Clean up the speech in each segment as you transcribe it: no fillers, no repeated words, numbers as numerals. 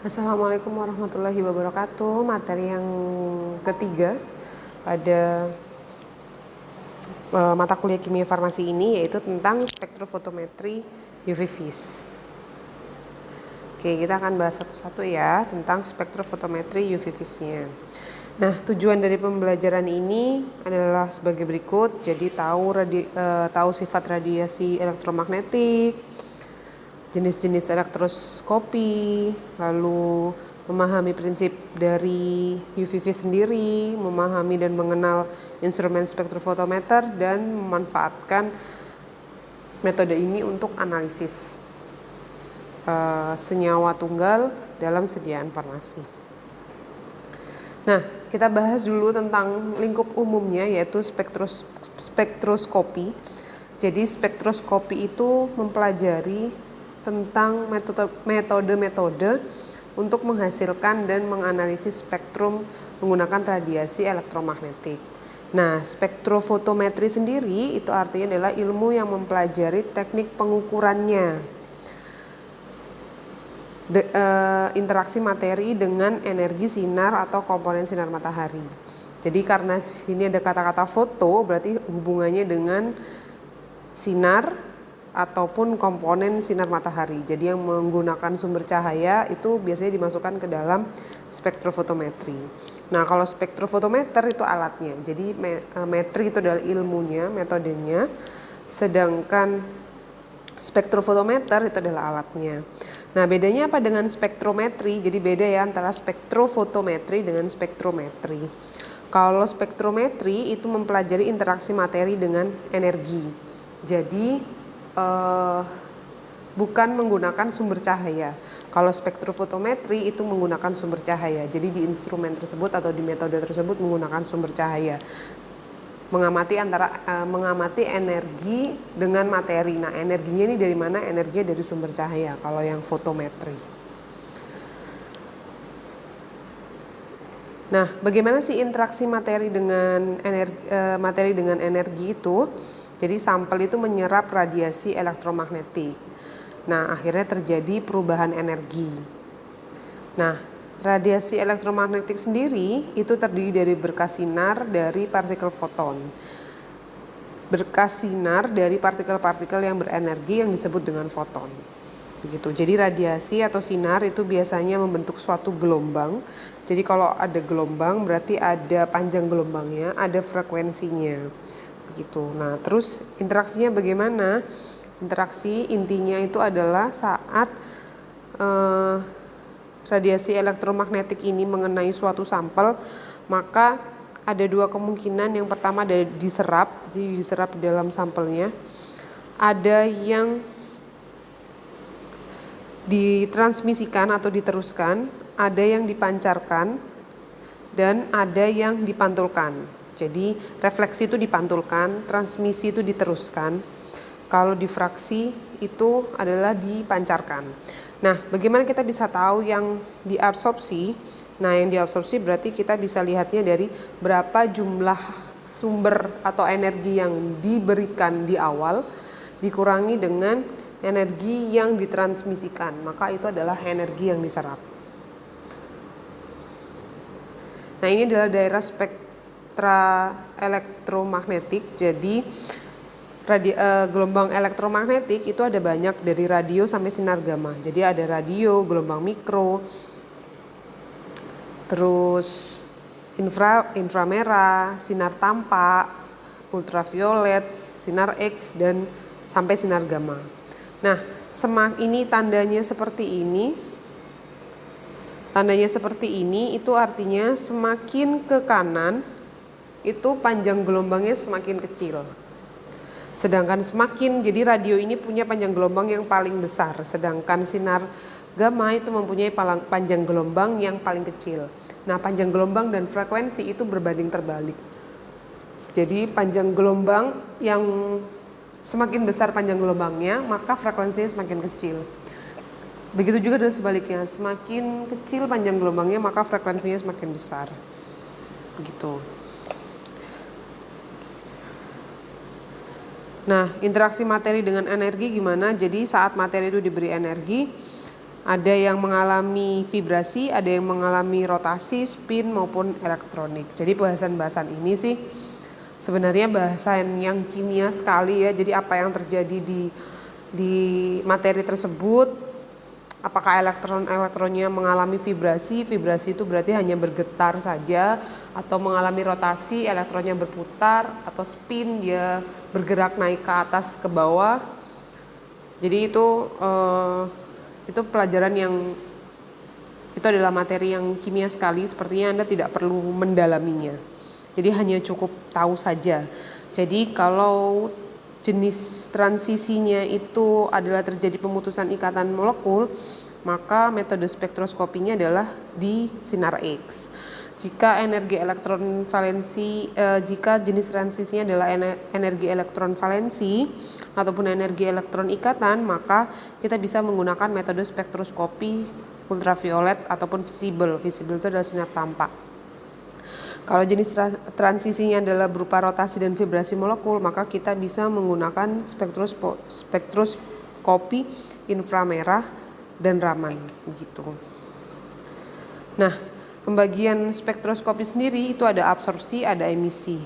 Assalamualaikum warahmatullahi wabarakatuh. Materi yang ketiga pada mata kuliah kimia farmasi ini yaitu tentang spektrofotometri UV vis. Oke, kita akan bahas satu-satu ya tentang spektrofotometri UV vis-nya. Nah, tujuan dari pembelajaran ini adalah sebagai berikut. Jadi tahu sifat radiasi elektromagnetik, jenis-jenis elektroskopi, lalu memahami prinsip dari UV vis sendiri, memahami dan mengenal instrumen spektrofotometer, dan memanfaatkan metode ini untuk analisis senyawa tunggal dalam sediaan farmasi. Nah, kita bahas dulu tentang lingkup umumnya yaitu spektroskopi. Jadi spektroskopi itu mempelajari tentang metode-metode untuk menghasilkan dan menganalisis spektrum menggunakan radiasi elektromagnetik. Nah, spektrofotometri sendiri itu artinya adalah ilmu yang mempelajari teknik pengukurannya, interaksi materi dengan energi sinar atau komponen sinar matahari. Jadi karena sini ada kata-kata foto, berarti hubungannya dengan sinar ataupun komponen sinar matahari. Jadi yang menggunakan sumber cahaya itu biasanya dimasukkan ke dalam spektrofotometri. Nah, kalau spektrofotometer itu alatnya. Jadi metri itu adalah ilmunya, metodenya. Sedangkan spektrofotometer itu adalah alatnya. Nah, bedanya apa dengan spektrometri? Jadi beda ya antara spektrofotometri dengan spektrometri. Kalau spektrometri itu mempelajari interaksi materi dengan energi. Jadi bukan menggunakan sumber cahaya. Kalau spektrofotometri itu menggunakan sumber cahaya. Jadi di instrumen tersebut atau di metode tersebut menggunakan sumber cahaya. Mengamati energi dengan materi. Nah, energinya ini dari mana? Energinya dari sumber cahaya kalau yang fotometri. Nah, bagaimana sih interaksi materi dengan energi itu? Jadi sampel itu menyerap radiasi elektromagnetik. Nah, akhirnya terjadi perubahan energi. Nah, radiasi elektromagnetik sendiri itu terdiri dari berkas sinar dari partikel foton. Berkas sinar dari partikel-partikel yang berenergi yang disebut dengan foton. Begitu. Jadi radiasi atau sinar itu biasanya membentuk suatu gelombang. Jadi kalau ada gelombang berarti ada panjang gelombangnya, ada frekuensinya. Begitu. Nah, terus interaksinya bagaimana? Interaksi intinya itu adalah saat radiasi elektromagnetik ini mengenai suatu sampel, maka ada dua kemungkinan. Yang pertama ada diserap, jadi diserap di dalam sampelnya. Ada yang ditransmisikan atau diteruskan, ada yang dipancarkan, dan ada yang dipantulkan. Jadi refleksi itu dipantulkan, transmisi itu diteruskan. Kalau difraksi itu adalah dipancarkan. Nah, bagaimana kita bisa tahu yang diabsorpsi? Nah, yang diabsorpsi berarti kita bisa lihatnya dari berapa jumlah sumber atau energi yang diberikan di awal dikurangi dengan energi yang ditransmisikan, maka itu adalah energi yang diserap. Nah, ini adalah daerah spektra elektromagnetik. Jadi gelombang elektromagnetik itu ada banyak dari radio sampai sinar gamma. Jadi ada radio, gelombang mikro, terus inframerah, sinar tampak, ultraviolet, sinar X, dan sampai sinar gamma. Nah, ini tandanya seperti ini. Tandanya seperti ini itu artinya semakin ke kanan itu panjang gelombangnya semakin kecil. Sedangkan jadi radio ini punya panjang gelombang yang paling besar, sedangkan sinar gamma itu mempunyai panjang gelombang yang paling kecil. Nah, panjang gelombang dan frekuensi itu berbanding terbalik. Jadi panjang gelombang yang semakin besar panjang gelombangnya, maka frekuensinya semakin kecil. Begitu juga dengan sebaliknya, semakin kecil panjang gelombangnya, maka frekuensinya semakin besar. Begitu. Nah, interaksi materi dengan energi gimana? Jadi saat materi itu diberi energi, Ada yang mengalami vibrasi, ada yang mengalami rotasi, spin maupun elektronik. Jadi bahasan-bahasan ini sih sebenarnya bahasan yang kimia sekali ya. Jadi apa yang terjadi di materi tersebut, apakah elektronnya mengalami vibrasi itu berarti hanya bergetar saja, atau mengalami rotasi, elektronnya berputar, atau spin, dia bergerak naik ke atas ke bawah. Jadi itu pelajaran yang itu adalah materi yang kimia sekali, sepertinya Anda tidak perlu mendalaminya. Jadi hanya cukup tahu saja. Jadi kalau jenis transisinya itu adalah terjadi pemutusan ikatan molekul, maka metode spektroskopinya adalah di sinar X. Jika energi elektron valensi, jika jenis transisinya adalah energi elektron valensi ataupun energi elektron ikatan, maka kita bisa menggunakan metode spektroskopi ultraviolet ataupun visible. Visible itu adalah sinar tampak. Kalau jenis transisinya adalah berupa rotasi dan vibrasi molekul, maka kita bisa menggunakan spektroskopi inframerah dan Raman gitu. Nah, pembagian spektroskopi sendiri itu ada absorpsi, ada emisi.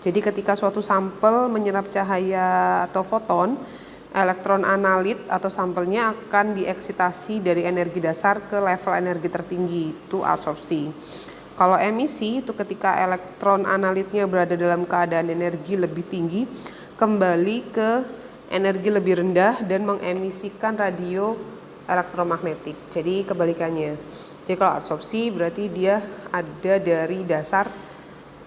Jadi ketika suatu sampel menyerap cahaya atau foton, elektron analit atau sampelnya akan dieksitasi dari energi dasar ke level energi tertinggi, itu absorpsi. Kalau emisi itu ketika elektron analitnya berada dalam keadaan energi lebih tinggi, kembali ke energi lebih rendah dan mengemisikan radio elektromagnetik. Jadi kebalikannya. Jadi kalau absorpsi berarti dia ada dari dasar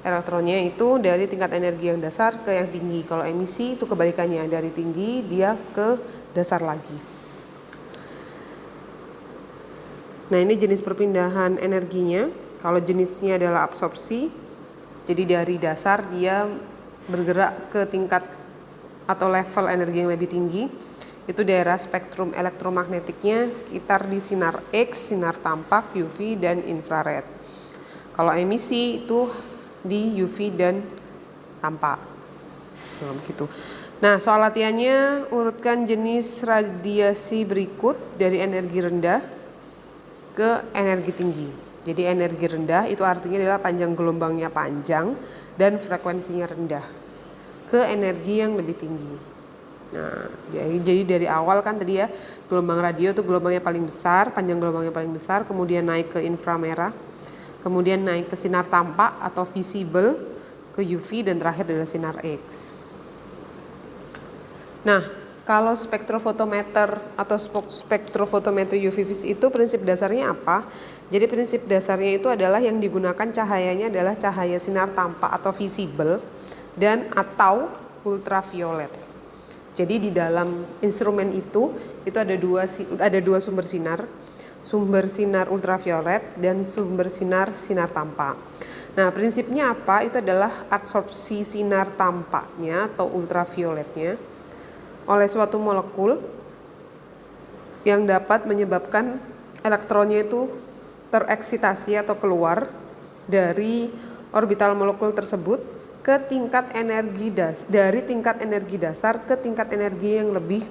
elektronnya itu dari tingkat energi yang dasar ke yang tinggi. Kalau emisi itu kebalikannya, dari tinggi dia ke dasar lagi. Nah, ini jenis perpindahan energinya. Kalau jenisnya adalah absorpsi, jadi dari dasar dia bergerak ke tingkat atau level energi yang lebih tinggi. Itu daerah spektrum elektromagnetiknya sekitar di sinar X, sinar tampak, UV, dan infrared. Kalau emisi itu di UV dan tampak. Begitu. Nah, soal latihannya, urutkan jenis radiasi berikut dari energi rendah ke energi tinggi. Jadi energi rendah itu artinya adalah panjang gelombangnya panjang dan frekuensinya rendah ke energi yang lebih tinggi. Nah, jadi dari awal kan tadi ya, gelombang radio itu gelombangnya paling besar, panjang gelombangnya paling besar, kemudian naik ke inframerah, kemudian naik ke sinar tampak atau visible, ke UV, dan terakhir adalah sinar X. Nah, kalau spektrofotometer atau spektrofotometri UV vis itu prinsip dasarnya apa? Jadi prinsip dasarnya itu adalah yang digunakan cahayanya adalah cahaya sinar tampak atau visible dan atau ultraviolet. Jadi di dalam instrumen itu ada dua sumber sinar ultraviolet dan sumber sinar tampak. Nah, prinsipnya apa? Itu adalah absorpsi sinar tampaknya atau ultravioletnya oleh suatu molekul yang dapat menyebabkan elektronnya itu tereksitasi atau keluar dari orbital molekul tersebut ke tingkat energi dari tingkat energi dasar ke tingkat energi yang lebih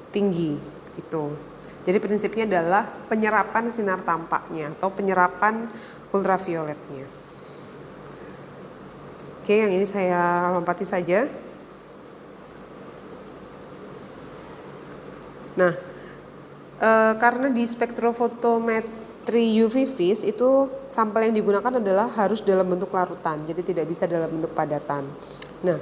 tinggi gitu. Jadi prinsipnya adalah penyerapan sinar tampaknya atau penyerapan ultravioletnya. Oke, yang ini saya lompati saja. Nah, karena di spektrofotometri UV vis itu sampel yang digunakan adalah harus dalam bentuk larutan, jadi tidak bisa dalam bentuk padatan. Nah,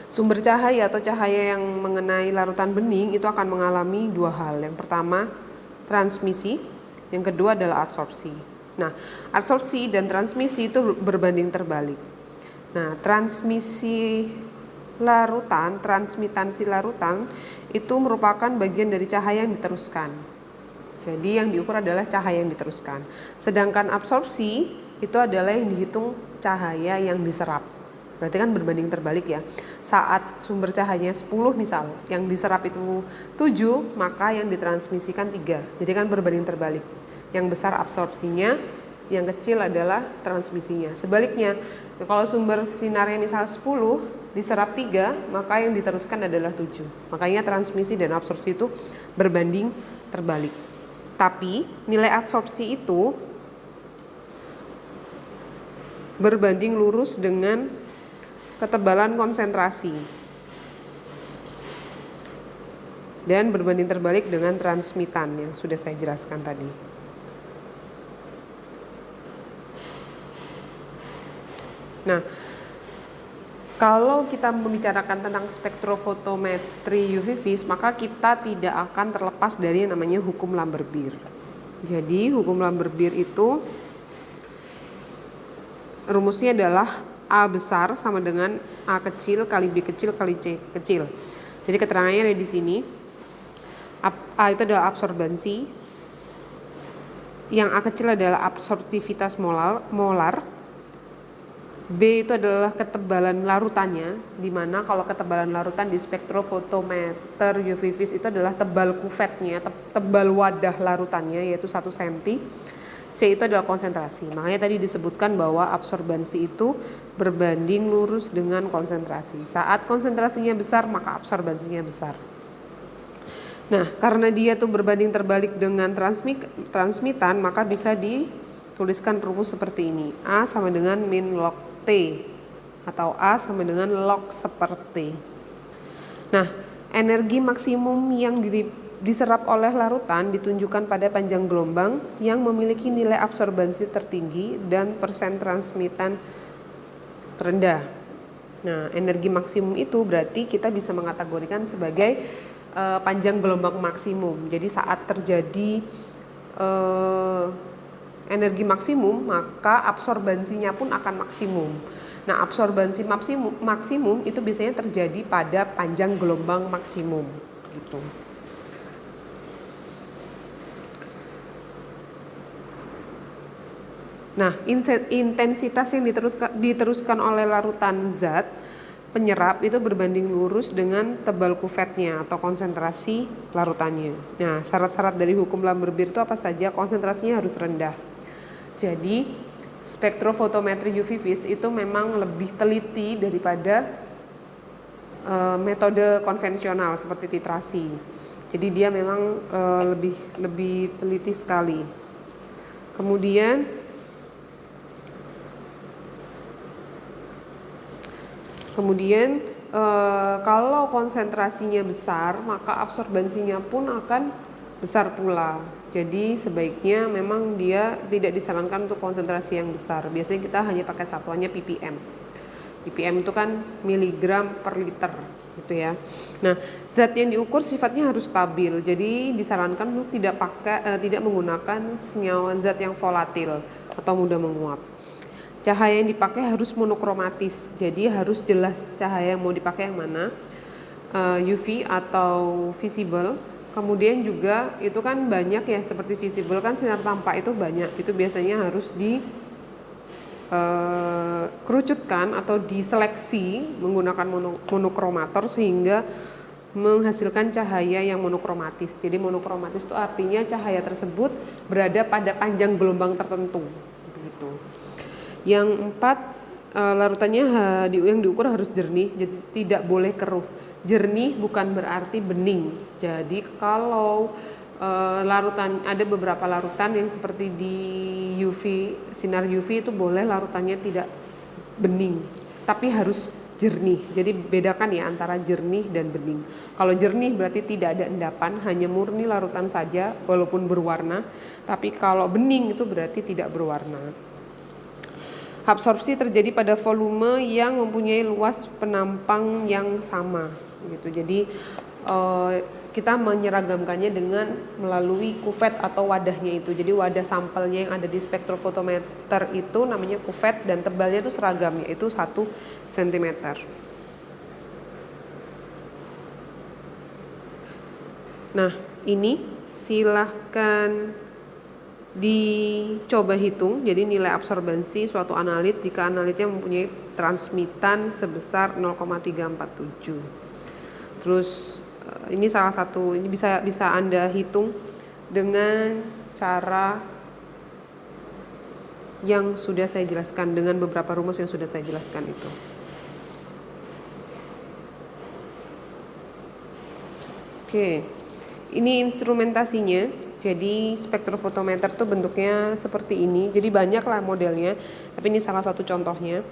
sumber cahaya atau cahaya yang mengenai larutan bening itu akan mengalami dua hal. Yang pertama, transmisi, yang kedua adalah absorpsi. Nah, absorpsi dan transmisi itu berbanding terbalik. Nah, transmitansi larutan itu merupakan bagian dari cahaya yang diteruskan. Jadi yang diukur adalah cahaya yang diteruskan. Sedangkan absorpsi itu adalah yang dihitung cahaya yang diserap. Berarti kan berbanding terbalik ya. Saat sumber cahayanya 10 misal, yang diserap itu 7, maka yang ditransmisikan 3. Jadi kan berbanding terbalik. Yang besar absorpsinya, yang kecil adalah transmisinya. Sebaliknya, kalau sumber sinarnya misal 10, diserap 3, maka yang diteruskan adalah 7. Makanya transmisi dan absorpsi itu berbanding terbalik. Tapi nilai absorpsi itu berbanding lurus dengan ketebalan konsentrasi dan berbanding terbalik dengan transmitan yang sudah saya jelaskan tadi. Nah, kalau kita membicarakan tentang spektrofotometri UV vis, maka kita tidak akan terlepas dari yang namanya hukum Lambert-Beer. Jadi hukum Lambert-Beer itu rumusnya adalah A besar sama dengan A kecil kali B kecil kali C kecil. Jadi keterangannya ada di sini. A itu adalah absorbansi, yang A kecil adalah absorptivitas molar, B itu adalah ketebalan larutannya, di mana kalau ketebalan larutan di spektrofotometer UV vis itu adalah tebal kuvetnya, tebal wadah larutannya yaitu 1 cm. C itu adalah konsentrasi. Makanya tadi disebutkan bahwa absorbansi itu berbanding lurus dengan konsentrasi. Saat konsentrasinya besar, maka absorbansinya besar. Nah, karena dia tuh berbanding terbalik dengan transmitan, maka bisa dituliskan rumus seperti ini. A sama dengan min log T, atau A sama dengan log seperti. Nah, energi maksimum yang diserap oleh larutan ditunjukkan pada panjang gelombang yang memiliki nilai absorbansi tertinggi dan persen transmitan terendah. Nah, energi maksimum itu berarti kita bisa mengategorikan sebagai panjang gelombang maksimum. Jadi saat terjadi energi maksimum, maka absorbansinya pun akan maksimum. Nah, absorbansi maksimum itu biasanya terjadi pada panjang gelombang maksimum gitu. Nah, intensitas yang diteruskan oleh larutan zat penyerap itu berbanding lurus dengan tebal kuvetnya atau konsentrasi larutannya. Nah, syarat-syarat dari hukum Lambert-Beer itu apa saja? Konsentrasinya harus rendah. Jadi, spektrofotometri UV vis itu memang lebih teliti daripada metode konvensional seperti titrasi. Jadi dia memang lebih teliti sekali. Kemudian kalau konsentrasinya besar, maka absorbansinya pun akan besar pula. Jadi sebaiknya memang dia tidak disarankan untuk konsentrasi yang besar. Biasanya kita hanya pakai satuannya ppm. ppm itu kan miligram per liter gitu ya. Nah, zat yang diukur sifatnya harus stabil. Jadi disarankan untuk tidak menggunakan senyawa zat yang volatil atau mudah menguap. Cahaya yang dipakai harus monokromatis, jadi harus jelas cahaya yang mau dipakai yang mana, UV atau visible. Kemudian juga itu kan banyak ya, seperti visible kan sinar tampak itu banyak, itu biasanya harus dikerucutkan atau diseleksi menggunakan monokromator sehingga menghasilkan cahaya yang monokromatis. Jadi monokromatis itu artinya cahaya tersebut berada pada panjang gelombang tertentu, begitu. Yang 4, larutannya yang diukur harus jernih, jadi tidak boleh keruh. Jernih bukan berarti bening. Jadi kalau larutan, ada beberapa larutan yang seperti di sinar UV itu boleh larutannya tidak bening, tapi harus jernih. Jadi bedakan ya antara jernih dan bening. Kalau jernih berarti tidak ada endapan, hanya murni larutan saja walaupun berwarna. Tapi kalau bening itu berarti tidak berwarna. Absorpsi terjadi pada volume yang mempunyai luas penampang yang sama gitu. Jadi kita menyeragamkannya dengan melalui kuvet atau wadahnya itu. Jadi wadah sampelnya yang ada di spektrofotometer itu namanya kuvet dan tebalnya itu seragam, yaitu 1 cm. Nah, ini silahkan dicoba hitung. Jadi nilai absorbansi suatu analit jika analitnya mempunyai transmitan sebesar 0,347. Terus ini salah satu, ini bisa Anda hitung dengan cara yang sudah saya jelaskan, dengan beberapa rumus yang sudah saya jelaskan itu. Oke. Ini instrumentasinya. Jadi spektrofotometer tuh bentuknya seperti ini. Jadi banyak lah modelnya, tapi ini salah satu contohnya.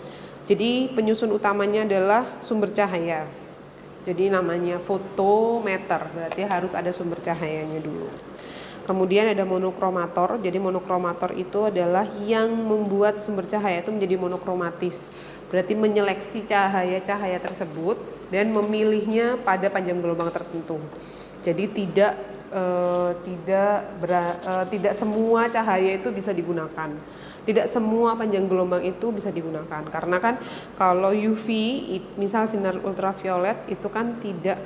Jadi penyusun utamanya adalah sumber cahaya. Jadi namanya fotometer, berarti harus ada sumber cahayanya dulu. Kemudian ada monokromator. Jadi monokromator itu adalah yang membuat sumber cahaya itu menjadi monokromatis. Berarti menyeleksi cahaya-cahaya tersebut dan memilihnya pada panjang gelombang tertentu. Jadi tidak semua cahaya itu bisa digunakan. Tidak semua panjang gelombang itu bisa digunakan. Karena kan kalau UV, misal sinar ultraviolet itu kan tidak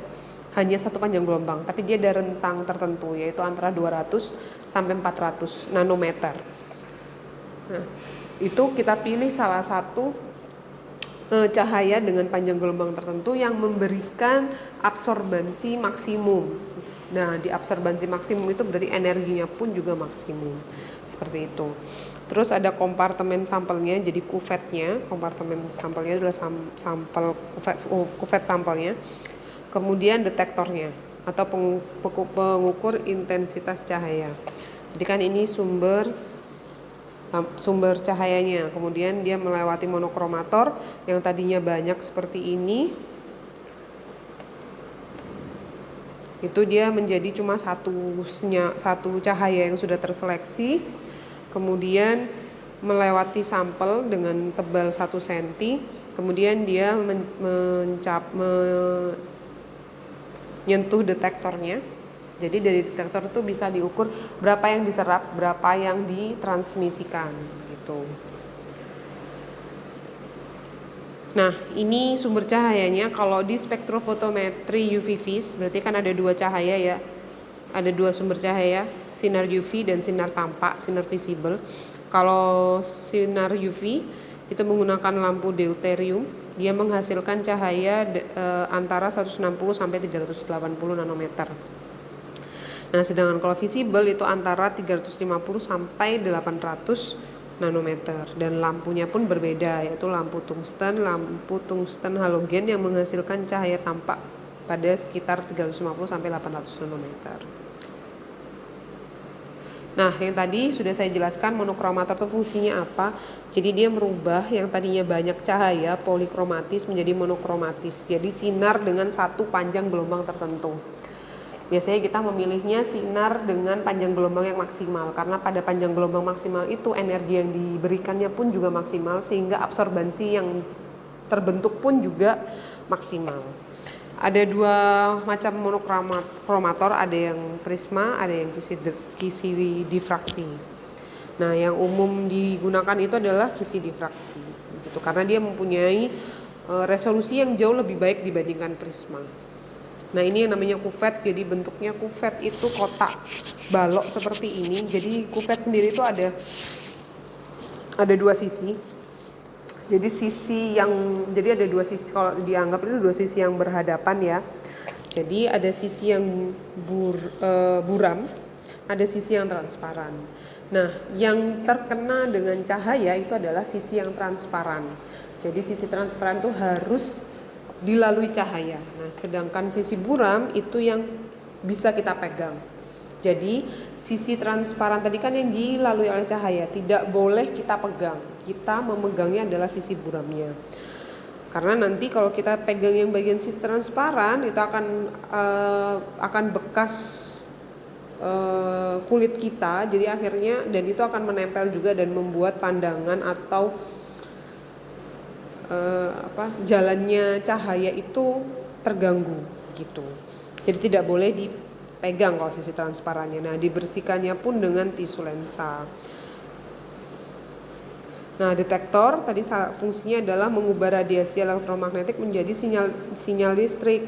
hanya satu panjang gelombang, tapi dia ada rentang tertentu, yaitu antara 200 sampai 400 nanometer. Nah, itu kita pilih salah satu cahaya dengan panjang gelombang tertentu yang memberikan absorbansi maksimum. Nah, di absorbansi maksimum itu berarti energinya pun juga maksimum. Seperti itu. Terus ada kompartemen sampelnya, jadi kuvetnya. Kompartemen sampelnya adalah sampel kuvet sampelnya. Kemudian detektornya atau pengukur intensitas cahaya. Jadi kan ini sumber cahayanya. Kemudian dia melewati monokromator yang tadinya banyak seperti ini. Itu dia menjadi cuma satu cahaya yang sudah terseleksi. Kemudian melewati sampel dengan tebal 1 cm. Kemudian dia menyentuh detektornya. Jadi dari detektor itu bisa diukur berapa yang diserap, berapa yang ditransmisikan gitu. Nah, ini sumber cahayanya. Kalau di spektrofotometri UV vis berarti kan ada 2 cahaya ya. Ada 2 sumber cahaya, sinar UV dan sinar tampak, sinar visible. Kalau sinar UV itu menggunakan lampu deuterium, dia menghasilkan cahaya antara 160 sampai 380 nanometer. Nah, sedangkan kalau visible itu antara 350 sampai 800 nanometer dan lampunya pun berbeda, yaitu lampu tungsten halogen yang menghasilkan cahaya tampak pada sekitar 350 sampai 800 nanometer. Nah, yang tadi sudah saya jelaskan monokromator itu fungsinya apa. Jadi dia merubah yang tadinya banyak cahaya polikromatis menjadi monokromatis. Jadi sinar dengan satu panjang gelombang tertentu. Biasanya kita memilihnya sinar dengan panjang gelombang yang maksimal, karena pada panjang gelombang maksimal itu energi yang diberikannya pun juga maksimal, sehingga absorbansi yang terbentuk pun juga maksimal. Ada 2 macam monokromator, ada yang prisma, ada yang kisi difraksi. Nah, yang umum digunakan itu adalah kisi difraksi, gitu, karena dia mempunyai resolusi yang jauh lebih baik dibandingkan prisma. Nah, ini yang namanya kuvet. Jadi bentuknya kuvet itu kotak balok seperti ini. Jadi kuvet sendiri itu ada 2 sisi. Jadi ada 2 sisi, kalau dianggap itu 2 sisi yang berhadapan ya. Jadi ada sisi yang buram, ada sisi yang transparan. Nah, yang terkena dengan cahaya itu adalah sisi yang transparan. Jadi sisi transparan itu harus dilalui cahaya. Nah, sedangkan sisi buram itu yang bisa kita pegang. Jadi sisi transparan tadi kan yang dilalui oleh cahaya, tidak boleh kita pegang. Kita memegangnya adalah sisi buramnya. Karena nanti kalau kita pegang yang bagian sisi transparan itu akan bekas kulit kita. Jadi akhirnya dan itu akan menempel juga dan membuat pandangan atau jalannya cahaya itu terganggu gitu. Jadi tidak boleh dipegang kalau sisi transparannya. Nah, dibersihkannya pun dengan tisu lensa. Nah, detektor tadi fungsinya adalah mengubah radiasi elektromagnetik menjadi sinyal listrik.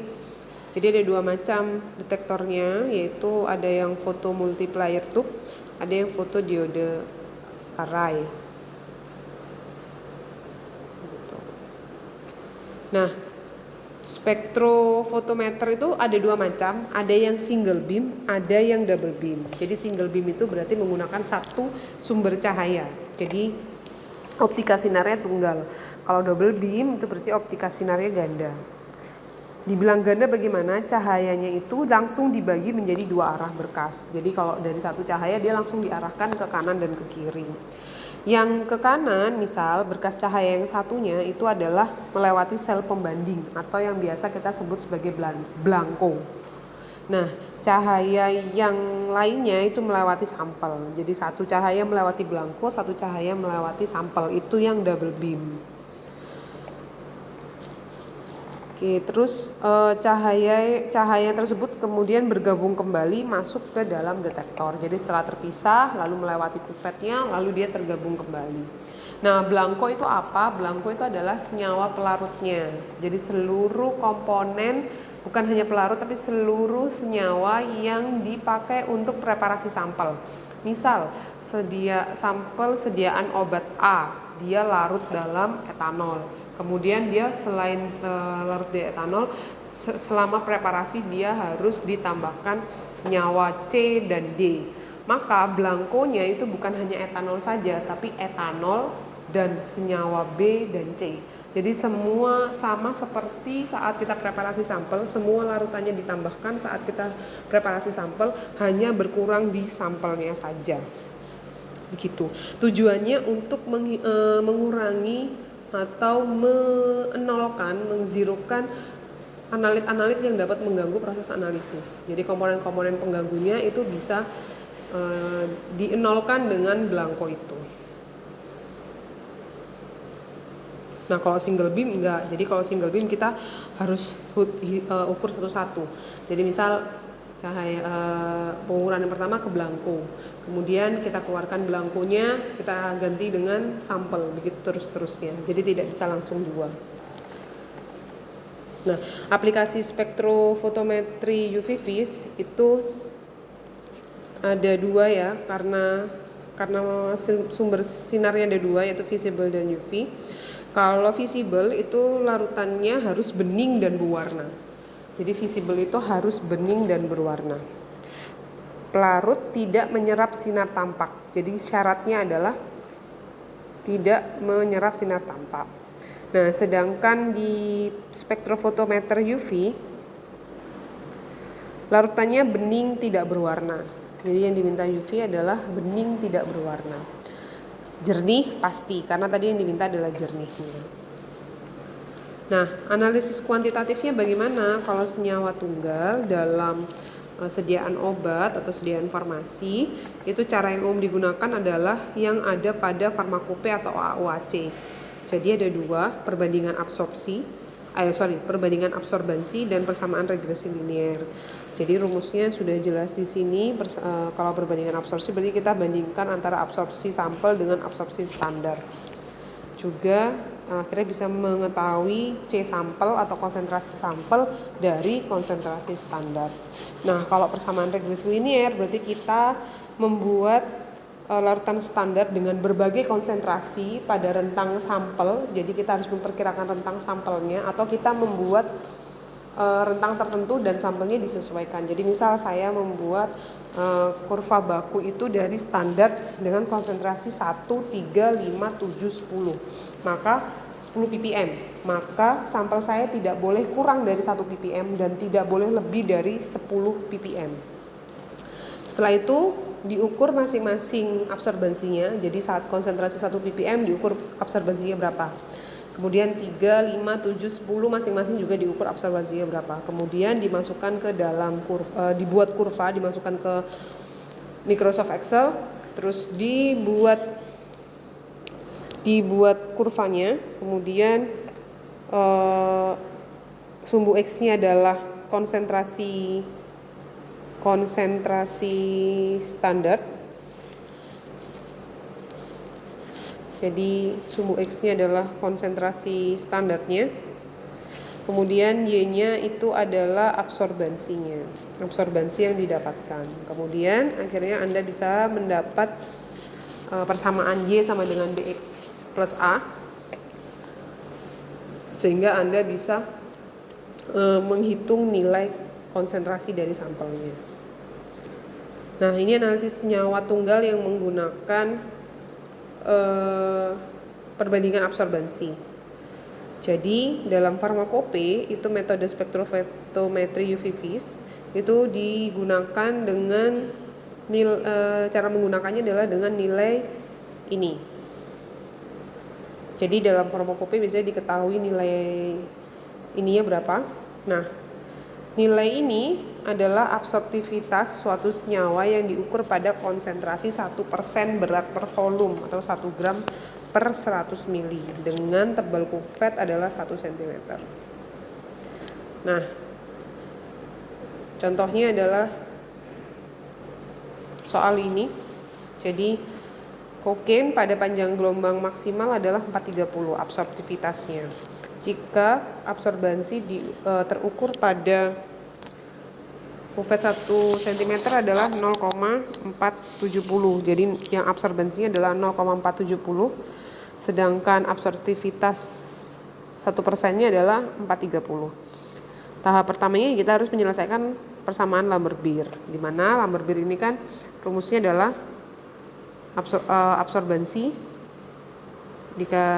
Jadi ada 2 macam detektornya, yaitu ada yang foto multiplier tube, ada yang foto diode array. Nah, spektrofotometer itu ada 2 macam, ada yang single beam, ada yang double beam. Jadi single beam itu berarti menggunakan satu sumber cahaya. Jadi optika sinarnya tunggal. Kalau double beam itu berarti optika sinarnya ganda. Dibilang ganda bagaimana? Cahayanya itu langsung dibagi menjadi dua arah berkas. Jadi kalau dari satu cahaya dia langsung diarahkan ke kanan dan ke kiri. Yang ke kanan, misal berkas cahaya yang satunya itu adalah melewati sel pembanding atau yang biasa kita sebut sebagai blanko. Nah, cahaya yang lainnya itu melewati sampel. Jadi satu cahaya melewati blanko, satu cahaya melewati sampel. Itu yang double beam. Oke, terus cahaya tersebut kemudian bergabung kembali masuk ke dalam detektor. Jadi setelah terpisah, lalu melewati pipetnya, lalu dia tergabung kembali. Nah, blanko itu apa? Blanko itu adalah senyawa pelarutnya. Jadi seluruh komponen, bukan hanya pelarut, tapi seluruh senyawa yang dipakai untuk preparasi sampel. Misal, sampel sediaan obat A, dia larut dalam etanol. Kemudian dia selain larut di etanol, selama preparasi dia harus ditambahkan senyawa C dan D. Maka blankonya itu bukan hanya etanol saja, tapi etanol dan senyawa B dan C. Jadi semua sama seperti saat kita preparasi sampel, semua larutannya ditambahkan saat kita preparasi sampel, hanya berkurang di sampelnya saja. Begitu. Tujuannya untuk mengurangi atau menolkan, mengzerokan analit-analit yang dapat mengganggu proses analisis. Jadi komponen-komponen pengganggunya itu bisa dienolkan dengan blanko itu. Nah, kalau single beam enggak. Jadi kalau single beam kita harus ukur satu-satu. Jadi misal cahaya pengukuran yang pertama ke blanko, kemudian kita keluarkan blankonya, kita ganti dengan sampel, begitu terus-terusnya. Jadi tidak bisa langsung dua. Nah, aplikasi spektrofotometri UV vis itu ada dua ya, karena sumber sinarnya ada dua, yaitu visible dan UV. Kalau visible itu larutannya harus bening dan berwarna. Jadi visible itu harus bening dan berwarna. Pelarut tidak menyerap sinar tampak. Jadi syaratnya adalah tidak menyerap sinar tampak. Nah, sedangkan di spektrofotometer UV larutannya bening tidak berwarna. Jadi yang diminta UV adalah bening tidak berwarna. Jernih pasti, karena tadi yang diminta adalah jernihnya. Nah, analisis kuantitatifnya bagaimana? Kalau senyawa tunggal dalam sediaan obat atau sediaan farmasi, itu cara yang umum digunakan adalah yang ada pada farmakope atau AUAC. Jadi ada dua, perbandingan absorbansi dan persamaan regresi linear. Jadi rumusnya sudah jelas di sini. Kalau perbandingan absorpsi berarti kita bandingkan antara absorpsi sampel dengan absorpsi standar. Juga akhirnya bisa mengetahui C sampel atau konsentrasi sampel dari konsentrasi standar. Nah, kalau persamaan regresi linear berarti kita membuat larutan standar dengan berbagai konsentrasi pada rentang sampel. Jadi kita harus memperkirakan rentang sampelnya, atau kita membuat rentang tertentu dan sampelnya disesuaikan. Jadi misal saya membuat kurva baku itu dari standar dengan konsentrasi 1, 3, 5, 7, 10. Maka 10 ppm. Maka sampel saya tidak boleh kurang dari 1 ppm dan tidak boleh lebih dari 10 ppm. Setelah itu diukur masing-masing absorbansinya. Jadi saat konsentrasi 1 ppm diukur absorbansinya berapa. Kemudian 3, 5, 7, 10 masing-masing juga diukur absorbansinya berapa. Kemudian dimasukkan ke dalam dibuat kurva, dimasukkan ke Microsoft Excel, terus dibuat kurvanya. Kemudian sumbu X-nya adalah konsentrasi standar. Jadi sumbu X-nya adalah konsentrasi standarnya. Kemudian Y-nya itu adalah absorbansinya, absorbansi yang didapatkan. Kemudian akhirnya Anda bisa mendapat persamaan Y sama dengan BX plus A, sehingga Anda bisa menghitung nilai konsentrasi dari sampelnya. Nah, ini analisis senyawa tunggal yang menggunakan perbandingan absorbansi. Jadi dalam farmakope itu metode spektrofotometri UV vis itu digunakan dengan cara menggunakannya adalah dengan nilai ini. Jadi dalam farmakope biasanya diketahui nilai ininya berapa. Nah, nilai ini adalah absorptivitas suatu senyawa yang diukur pada konsentrasi 1% berat per volume atau 1 gram per 100 mili dengan tebal kuvvet adalah 1 cm. Nah, contohnya adalah soal ini. Jadi kokain pada panjang gelombang maksimal adalah 430 absorptivitasnya. Jika absorbansi terukur pada kuvvet 1 cm adalah 0,470. Jadi yang absorbansinya adalah 0,470, sedangkan absorptivitas 1%-nya adalah 430. Tahap pertamanya kita harus menyelesaikan persamaan Lambert-Beer, di mana Lambert-Beer ini kan rumusnya adalah absorbansi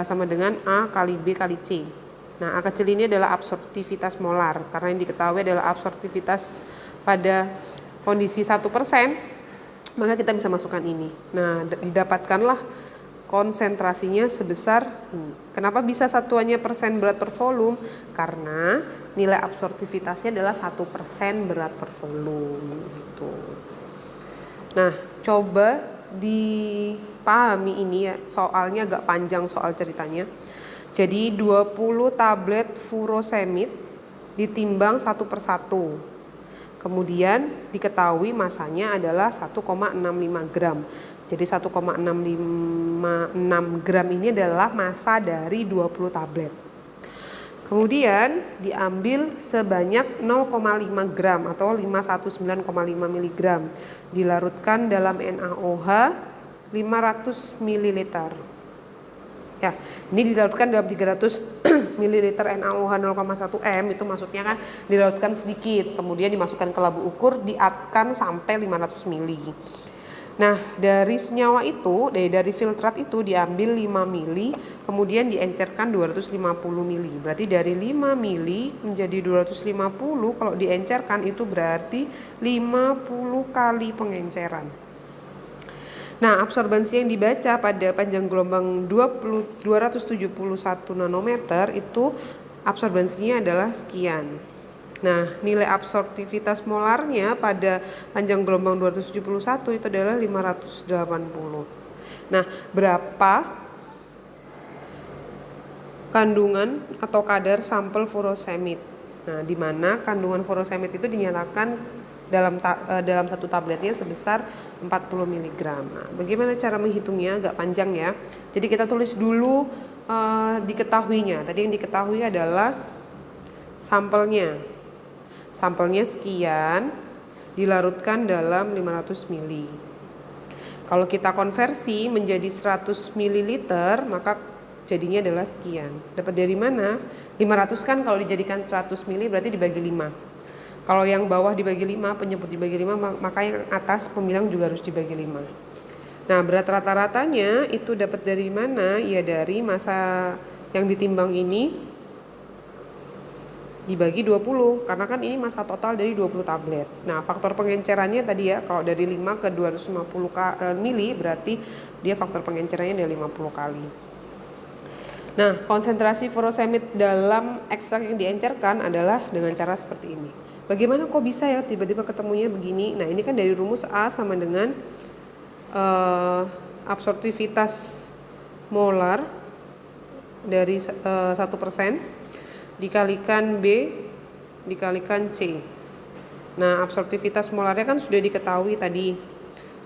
sama dengan A kali B kali C. Nah, A kecil ini adalah absorptivitas molar, karena yang diketahui adalah absorptivitas pada kondisi 1%, maka kita bisa masukkan ini. Nah, didapatkanlah konsentrasinya sebesar ini. Kenapa bisa satuannya persen berat per volume? Karena nilai absorptivitasnya adalah 1% berat per volume gitu. Nah, coba dipahami ini ya, soalnya agak panjang soal ceritanya. Jadi 20 tablet furosemid ditimbang satu persatu. Kemudian diketahui masanya adalah 1,65 gram. Jadi 1,656 gram ini adalah massa dari 20 tablet. Kemudian diambil sebanyak 0,5 gram atau 519,5 mg. Dilarutkan dalam NaOH 500 ml. Ya, ini dilarutkan dalam 300 ml NaOH 0,1 m, itu maksudnya kan dilarutkan sedikit, kemudian dimasukkan ke labu ukur, diatkan sampai 500 ml. Nah, dari senyawa itu, dari filtrat itu diambil 5 mili, kemudian diencerkan 250 mili. Berarti dari 5 mili menjadi 250, kalau diencerkan itu berarti 50 kali pengenceran. Nah, absorbansi yang dibaca pada panjang gelombang 271 nanometer itu absorbansinya adalah sekian. Nah, nilai absorptivitas molarnya pada panjang gelombang 271 itu adalah 580. Nah, berapa kandungan atau kadar sampel furosemid? Nah, di mana kandungan furosemid itu dinyatakan dalam satu tabletnya sebesar 40 mg. Nah, bagaimana cara menghitungnya? Agak panjang ya. Jadi kita tulis dulu diketahuinya. Tadi yang diketahui adalah sampelnya. Sampelnya sekian, dilarutkan dalam 500 ml. Kalau kita konversi menjadi 100 ml, maka jadinya adalah sekian. Dapat dari mana? 500 kan kalau dijadikan 100 ml berarti dibagi 5. Kalau yang bawah dibagi 5, penyebut dibagi 5, maka yang atas pembilang juga harus dibagi 5. Nah, berat rata-ratanya itu dapat dari mana? Ya dari massa yang ditimbang ini dibagi 20, karena kan ini massa total dari 20 tablet. Nah, faktor pengencerannya tadi ya, kalau dari 5 ke 250 mili berarti dia faktor pengencerannya dari 50 kali. Nah, konsentrasi furosemid dalam ekstrak yang diencerkan adalah dengan cara seperti ini. Bagaimana kok bisa ya tiba-tiba ketemunya begini? Nah, ini kan dari rumus A sama dengan absorptivitas molar dari 1% dikalikan B dikalikan C. Nah, absorptivitas molarnya kan sudah diketahui tadi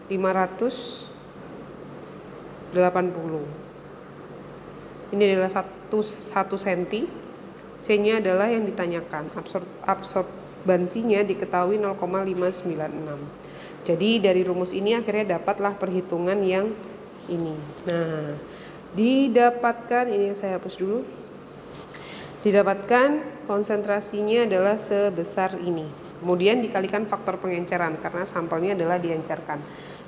580. Ini adalah 1 cm. C-nya adalah yang ditanyakan. Absorbansinya diketahui 0,596. Jadi dari rumus ini akhirnya dapatlah perhitungan yang ini. Nah, didapatkan, ini yang saya hapus dulu. Didapatkan konsentrasinya adalah sebesar ini. Kemudian dikalikan faktor pengenceran karena sampelnya adalah diencerkan.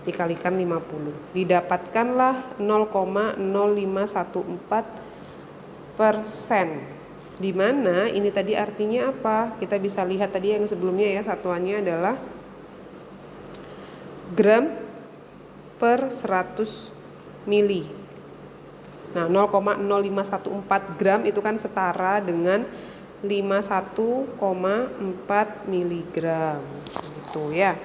Dikalikan 50. Didapatkanlah 0,0514%. Di mana ini tadi artinya apa? Kita bisa lihat tadi yang sebelumnya ya, satuannya adalah gram per 100 mili. Nah, 0,0514 gram itu kan setara dengan 51,4 miligram gitu ya.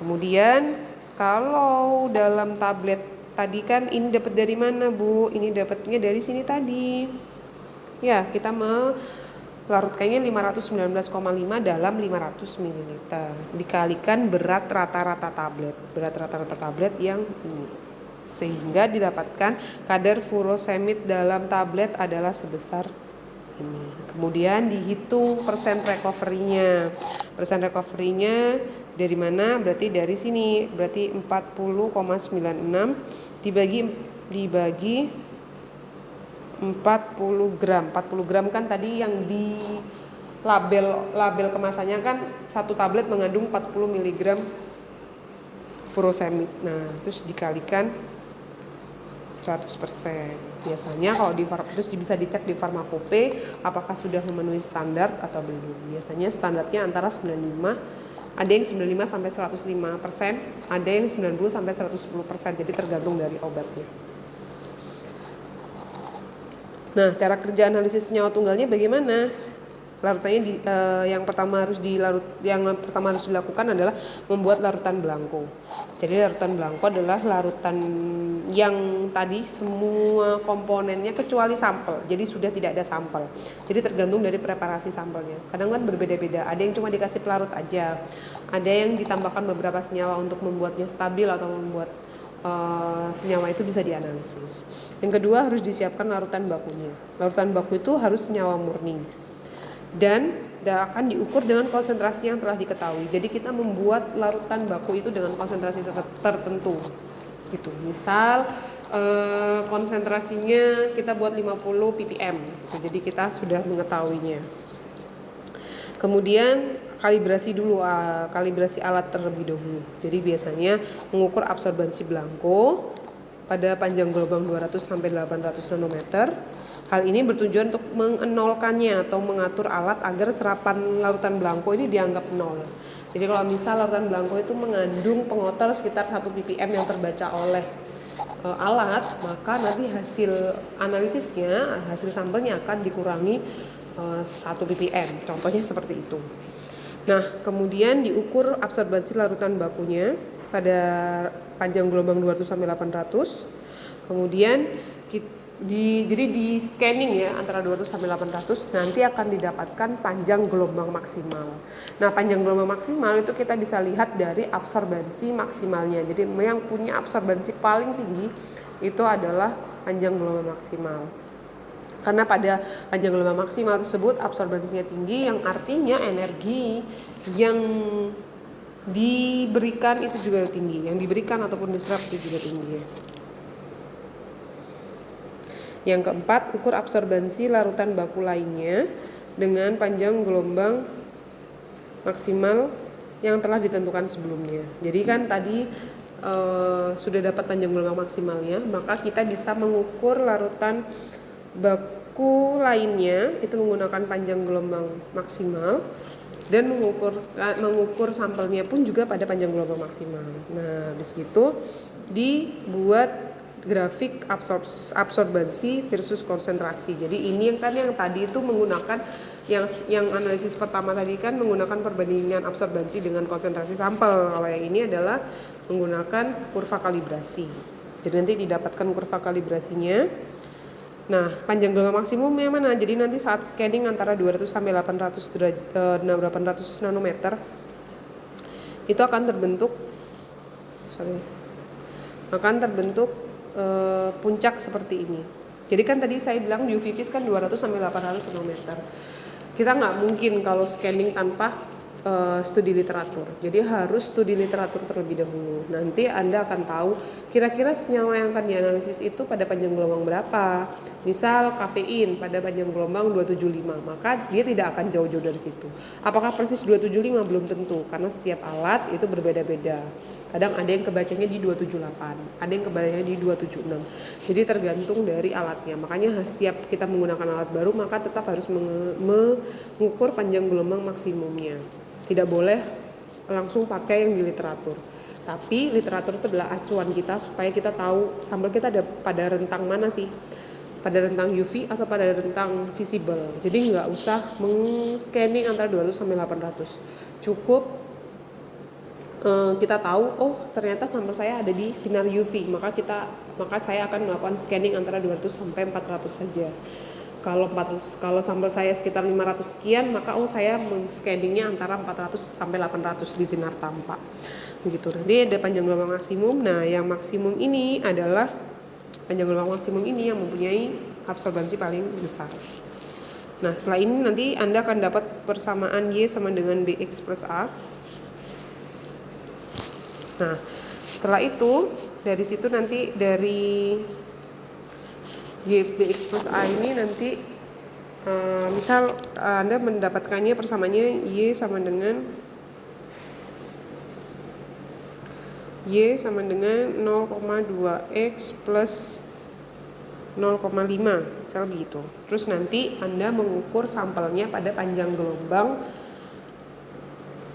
Kemudian kalau dalam tablet tadi kan ini dapat dari mana, Bu? Ini dapatnya dari sini tadi. Ya, kita melarutkannya 519,5 dalam 500 ml dikalikan berat rata-rata tablet yang ini, sehingga didapatkan kadar furosemid dalam tablet adalah sebesar ini. Kemudian dihitung persen recovery-nya. Persen recovery-nya dari mana? Berarti dari sini. Berarti 40,96 dibagi 40 gram. 40 gram kan tadi yang di label kemasannya kan satu tablet mengandung 40 mg furosemid. Nah, terus dikalikan 100%. Biasanya kalau terus bisa dicek di Farmakope apakah sudah memenuhi standar atau belum. Biasanya standarnya antara 95, ada yang 95 sampai 105%, ada yang 90 sampai 110%. Jadi tergantung dari obatnya. Nah, cara kerja analisis senyawa tunggalnya bagaimana? Larutannya yang pertama harus dilakukan adalah membuat larutan belangko. Jadi larutan belangko adalah larutan yang tadi semua komponennya kecuali sampel. Jadi sudah tidak ada sampel. Jadi tergantung dari preparasi sampelnya. Kadang kan berbeda-beda. Ada yang cuma dikasih pelarut aja. Ada yang ditambahkan beberapa senyawa untuk membuatnya stabil atau membuat senyawa itu bisa dianalisis. Yang kedua harus disiapkan larutan bakunya. Larutan baku itu harus senyawa murni dan akan diukur dengan konsentrasi yang telah diketahui. Jadi kita membuat larutan baku itu dengan konsentrasi tertentu. Gitu. Misal konsentrasinya kita buat 50 ppm. Gitu. Jadi kita sudah mengetahuinya. Kemudian kalibrasi alat terlebih dahulu. Jadi biasanya mengukur absorbansi belangko pada panjang gelombang 200 sampai 800 nanometer. Hal ini bertujuan untuk mengenolkannya atau mengatur alat agar serapan larutan belangko ini dianggap nol. Jadi kalau misal larutan belangko itu mengandung pengotor sekitar 1 ppm yang terbaca oleh alat, maka nanti hasil analisisnya, hasil sampelnya akan dikurangi 1 ppm. Contohnya seperti itu. Nah, kemudian diukur absorbansi larutan bakunya pada panjang gelombang 200 sampai 800. Kemudian jadi di scanning ya antara 200 sampai 800 nanti akan didapatkan panjang gelombang maksimal. Nah, panjang gelombang maksimal itu kita bisa lihat dari absorbansi maksimalnya. Jadi yang punya absorbansi paling tinggi itu adalah panjang gelombang maksimal. Karena pada panjang gelombang maksimal tersebut absorbansinya tinggi, yang artinya energi yang diberikan itu juga tinggi, yang diberikan ataupun diserap itu juga tinggi. Yang keempat, ukur absorbansi larutan baku lainnya dengan panjang gelombang maksimal yang telah ditentukan sebelumnya. Jadi kan tadi sudah dapat panjang gelombang maksimalnya, maka kita bisa mengukur larutan baku lainnya itu menggunakan panjang gelombang maksimal dan mengukur sampelnya pun juga pada panjang gelombang maksimal. Nah, habis itu dibuat grafik absorbansi versus konsentrasi. Jadi ini yang tadi itu menggunakan yang analisis pertama tadi kan menggunakan perbandingan absorbansi dengan konsentrasi sampel. Kalau yang ini adalah menggunakan kurva kalibrasi. Jadi nanti didapatkan kurva kalibrasinya. Nah, panjang gelombang maksimumnya mana? Jadi nanti saat scanning antara 200 sampai 800 nanometer itu akan terbentuk puncak seperti ini. Jadi kan tadi saya bilang UV vis kan 200 sampai 800 nanometer. Kita nggak mungkin kalau scanning tanpa studi literatur. Jadi harus studi literatur terlebih dahulu. Nanti Anda akan tahu kira-kira senyawa yang akan dianalisis itu pada panjang gelombang berapa. Misal kafein pada panjang gelombang 275, maka dia tidak akan jauh-jauh dari situ. Apakah persis 275? Belum tentu, karena setiap alat itu berbeda-beda. Kadang ada yang kebacanya di 278, ada yang kebacanya di 276. Jadi tergantung dari alatnya. Makanya setiap kita menggunakan alat baru maka tetap harus mengukur panjang gelombang maksimumnya. Tidak boleh langsung pakai yang di literatur. Tapi literatur itu adalah acuan kita supaya kita tahu sampel kita ada pada rentang mana sih, pada rentang UV atau pada rentang visible. Jadi nggak usah scanning antara 200 sampai 800. Cukup kita tahu, oh ternyata sampel saya ada di sinar UV, maka saya akan melakukan scanning antara 200 sampai 400 saja. Kalau sampel saya sekitar 500 sekian, maka saya scanningnya antara 400 sampai 800 di sinar tampak. Begitu. Nanti ada panjang gelombang maksimum. Nah, yang maksimum ini adalah panjang gelombang maksimum ini yang mempunyai absorbansi paling besar. Nah, setelah ini nanti Anda akan dapat persamaan Y sama dengan BX plus A. Nah, setelah itu dari situ nanti dari YBX plus A ini nanti misal Anda mendapatkannya persamaannya Y sama dengan 0,2X plus 0,5 misal begitu. Terus nanti Anda mengukur sampelnya pada panjang gelombang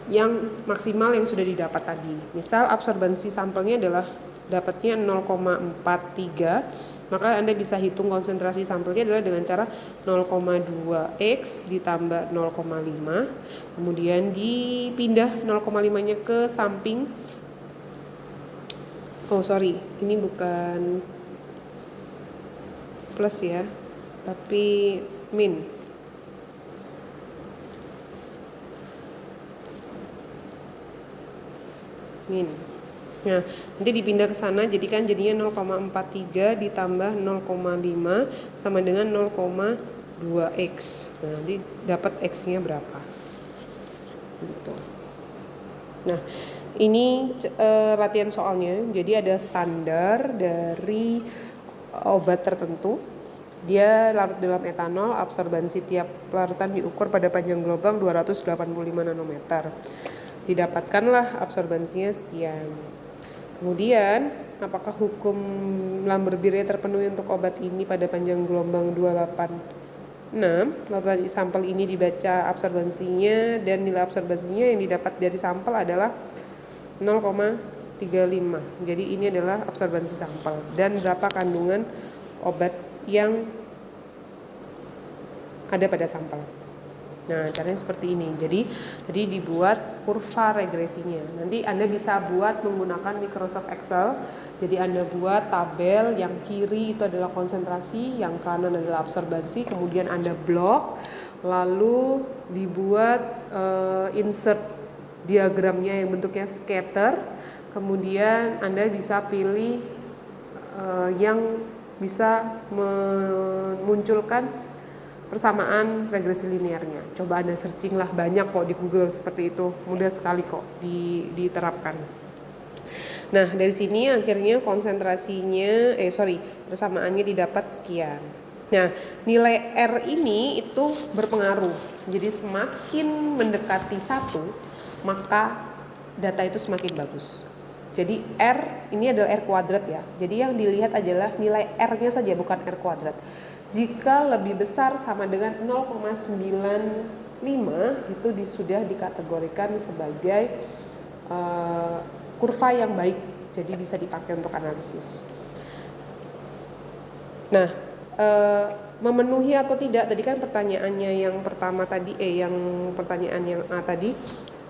yang maksimal yang sudah didapat tadi. Misal absorbansi sampelnya adalah dapatnya 0,43, maka Anda bisa hitung konsentrasi sampelnya adalah dengan cara 0,2X ditambah 0,5, kemudian dipindah 0,5-nya ke samping. Oh sorry, ini bukan plus ya, tapi min. Nah, nanti dipindah ke sana jadinya 0,43 ditambah 0,5 sama dengan 0,2X. Nah, nanti dapat X-nya berapa. Gitu. Nah, ini latihan soalnya. Jadi ada standar dari obat tertentu. Dia larut dalam etanol, absorbansi tiap larutan diukur pada panjang gelombang 285 nanometer. Didapatkanlah absorbansinya sekian. Kemudian, apakah hukum Lambert-Beer terpenuhi untuk obat ini pada panjang gelombang 286? Larutan sampel ini dibaca absorbansinya dan nilai absorbansinya yang didapat dari sampel adalah 0,35. Jadi ini adalah absorbansi sampel dan berapa kandungan obat yang ada pada sampel. Nah, caranya seperti ini. Jadi dibuat kurva regresinya. Nanti Anda bisa buat menggunakan Microsoft Excel. Jadi Anda buat tabel yang kiri itu adalah konsentrasi, yang kanan adalah absorbansi, kemudian Anda blok, lalu dibuat insert diagramnya yang bentuknya scatter. Kemudian Anda bisa pilih yang bisa memunculkan persamaan regresi linearnya. Coba Anda searching lah, banyak kok di Google seperti itu, mudah sekali kok diterapkan. Nah, dari sini akhirnya persamaannya didapat sekian. Nah, nilai R ini itu berpengaruh. Jadi semakin mendekati 1, maka data itu semakin bagus. Jadi R ini adalah R kuadrat ya. Jadi yang dilihat adalah nilai R-nya saja, bukan R kuadrat. Jika lebih besar sama dengan 0,95 itu sudah dikategorikan sebagai kurva yang baik, jadi bisa dipakai untuk analisis. Nah, memenuhi atau tidak tadi kan pertanyaannya yang pertama tadi, pertanyaan yang A tadi,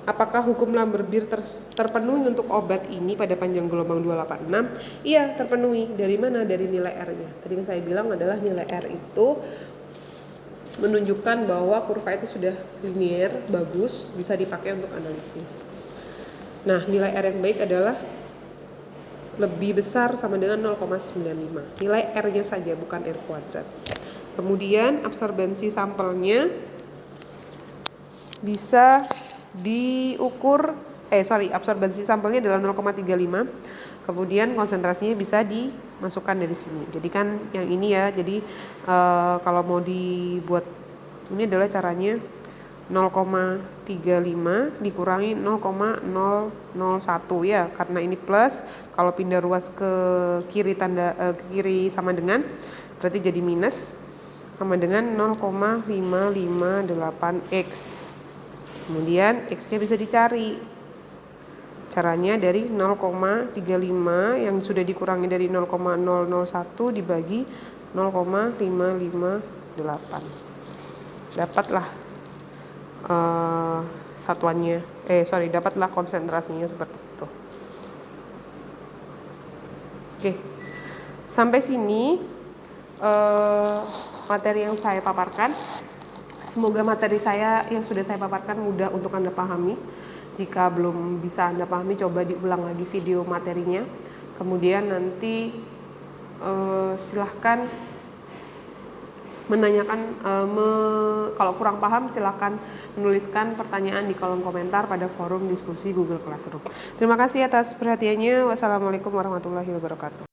apakah hukum Lambert-Beer terpenuhi untuk obat ini pada panjang gelombang 286? Iya, terpenuhi. Dari mana? Dari nilai R-nya. Tadi yang saya bilang adalah nilai R itu menunjukkan bahwa kurva itu sudah linear, bagus, bisa dipakai untuk analisis. Nah, nilai R yang baik adalah lebih besar sama dengan 0,95. Nilai R-nya saja, bukan R kuadrat. Kemudian absorbensi sampelnya bisa diukur, absorbensi sampelnya adalah 0,35. Kemudian konsentrasinya bisa dimasukkan dari sini. Jadi kan yang ini ya, jadi kalau mau dibuat, ini adalah caranya 0,35 dikurangi 0,001 ya, karena ini plus, kalau pindah ruas ke kiri ke kiri sama dengan, berarti jadi minus, sama dengan 0,558x. Kemudian x-nya bisa dicari. Caranya dari 0,35 yang sudah dikurangi dari 0,001 dibagi 0,558. Dapatlah dapatlah konsentrasinya seperti itu. Oke, sampai sini materi yang saya paparkan. Semoga materi saya yang sudah saya paparkan mudah untuk Anda pahami. Jika belum bisa Anda pahami, coba diulang lagi video materinya. Kemudian nanti silahkan menanyakan, kalau kurang paham silahkan menuliskan pertanyaan di kolom komentar pada forum diskusi Google Classroom. Terima kasih atas perhatiannya. Wassalamualaikum warahmatullahi wabarakatuh.